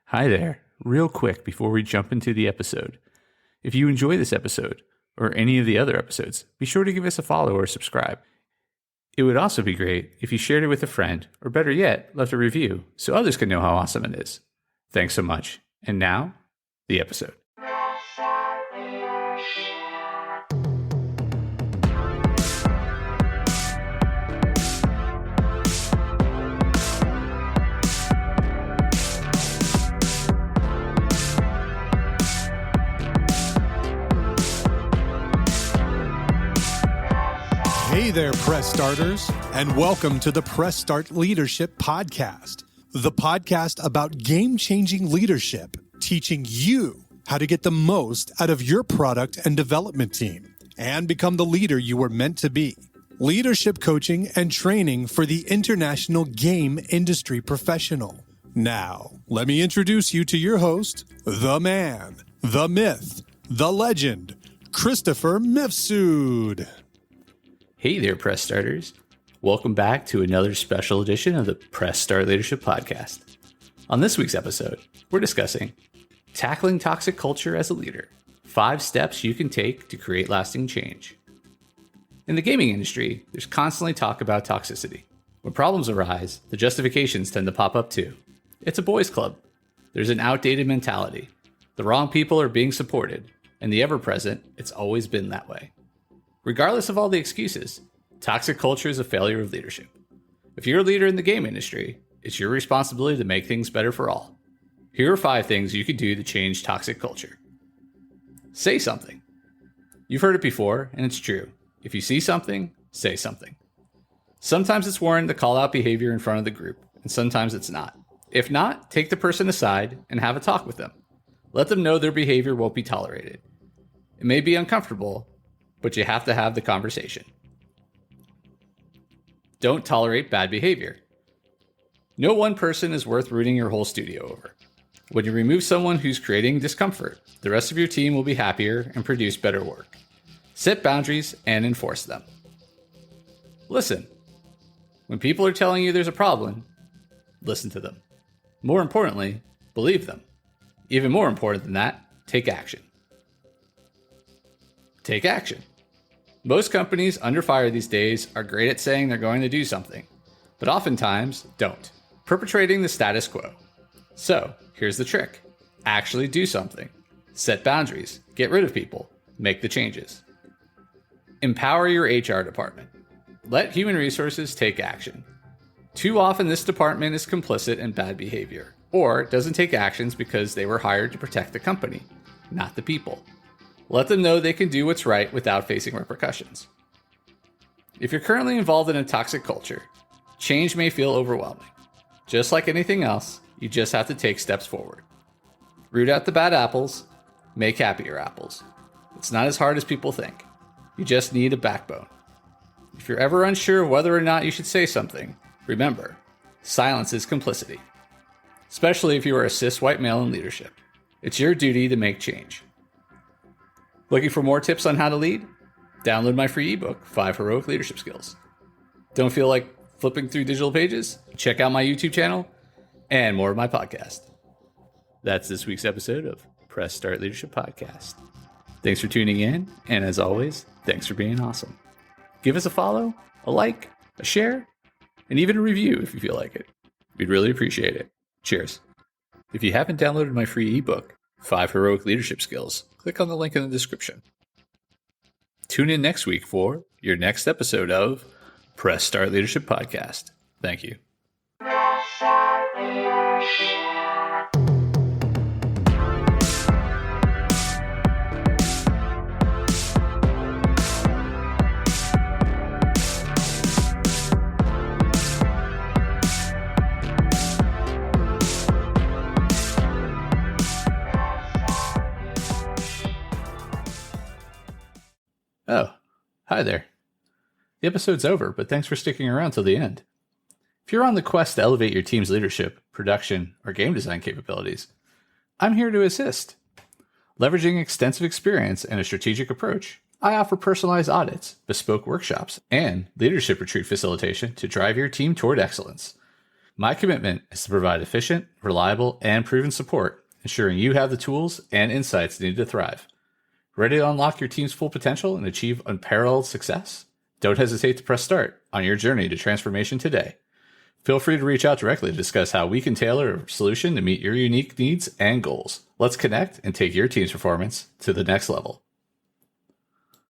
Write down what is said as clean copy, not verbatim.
Hi there. Real quick before we jump into the episode. If you enjoy this episode, or any of the other episodes, be sure to give us a follow or subscribe. It would also be great if you shared it with a friend, or better yet, left a review so others can know how awesome it is. Thanks so much. And now, the episode. Hey there, Press Starters, and welcome to the Press Start Leadership Podcast, the podcast about game-changing leadership, teaching you how to get the most out of your product and development team and become the leader you were meant to be. Leadership coaching and training for the international game industry professional. Now, let me introduce you to your host, the man, the myth, the legend, Christopher Mifsud. Hey there, Press Starters. Welcome back to another special edition of the Press Start Leadership Podcast. On this week's episode, we're discussing tackling toxic culture as a leader, 5 steps you can take to create lasting change. In the gaming industry, there's constantly talk about toxicity. When problems arise, the justifications tend to pop up too. It's a boys' club. There's an outdated mentality. The wrong people are being supported, and the ever-present, it's always been that way. Regardless of all the excuses, toxic culture is a failure of leadership. If you're a leader in the game industry, it's your responsibility to make things better for all. Here are 5 things you could do to change toxic culture. Say something. You've heard it before, and it's true. If you see something, say something. Sometimes it's warranted to call out behavior in front of the group, and sometimes it's not. If not, take the person aside and have a talk with them. Let them know their behavior won't be tolerated. It may be uncomfortable, but you have to have the conversation. Don't tolerate bad behavior. No one person is worth rooting your whole studio over. When you remove someone who's creating discomfort, the rest of your team will be happier and produce better work. Set boundaries and enforce them. Listen. When people are telling you there's a problem, listen to them. More importantly, believe them. Even more important than that, take action. Take action. Most companies under fire these days are great at saying they're going to do something, but oftentimes don't, perpetrating the status quo. So, here's the trick. Actually do something. Set boundaries. Get rid of people. Make the changes. Empower your HR department. Let human resources take action. Too often this department is complicit in bad behavior, or doesn't take actions because they were hired to protect the company, not the people. Let them know they can do what's right without facing repercussions. If you're currently involved in a toxic culture, change may feel overwhelming. Just like anything else, you just have to take steps forward. Root out the bad apples, make happier apples. It's not as hard as people think. You just need a backbone. If you're ever unsure of whether or not you should say something, remember, silence is complicity. Especially if you are a cis white male in leadership. It's your duty to make change. Looking for more tips on how to lead? Download my free ebook, 5 Heroic Leadership Skills. Don't feel like flipping through digital pages? Check out my YouTube channel and more of my podcast. That's this week's episode of Press Start Leadership Podcast. Thanks for tuning in, and as always, thanks for being awesome. Give us a follow, a like, a share, and even a review if you feel like it. We'd really appreciate it. Cheers. If you haven't downloaded my free ebook, 5 Heroic Leadership Skills, click on the link in the description. Tune in next week for your next episode of Press Start Leadership Podcast. Thank you. Oh, hi there. The episode's over, but thanks for sticking around till the end. If you're on the quest to elevate your team's leadership, production, or game design capabilities, I'm here to assist. Leveraging extensive experience and a strategic approach, I offer personalized audits, bespoke workshops, and leadership retreat facilitation to drive your team toward excellence. My commitment is to provide efficient, reliable, and proven support, ensuring you have the tools and insights needed to thrive. Ready to unlock your team's full potential and achieve unparalleled success? Don't hesitate to press start on your journey to transformation today. Feel free to reach out directly to discuss how we can tailor a solution to meet your unique needs and goals. Let's connect and take your team's performance to the next level.